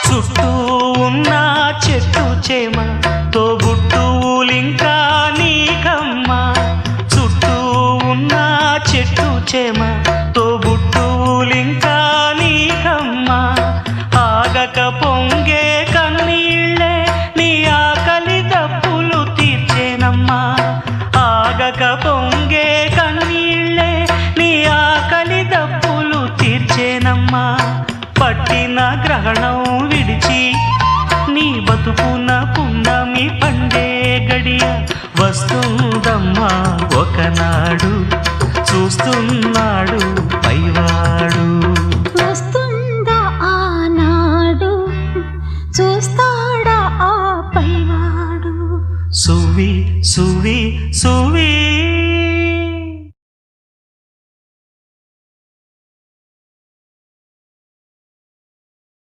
చుట్టూ ఉన్న చెట్టు చేమ తోబుట్టువులింకా నీకమ్మా. చుట్టూ ఉన్న చెట్టు చేమ తోబుట్టువులింకా నీకమ్మా. ఆగక పొంగే కన్నీళ్ళే నీ ఆకలి దప్పులు తీర్చేనమ్మా. ఆగక పొంగే కన్నీళ్ళే నీ ఆకలి దప్పులు తీర్చేనమ్మా. పట్టిన గ్రహణం విడిచి నీ బతుకున పున్నమి పండే గడియ వస్తుందమ్మా ఒకనాడు, చూస్తున్నాడు పైవాడు.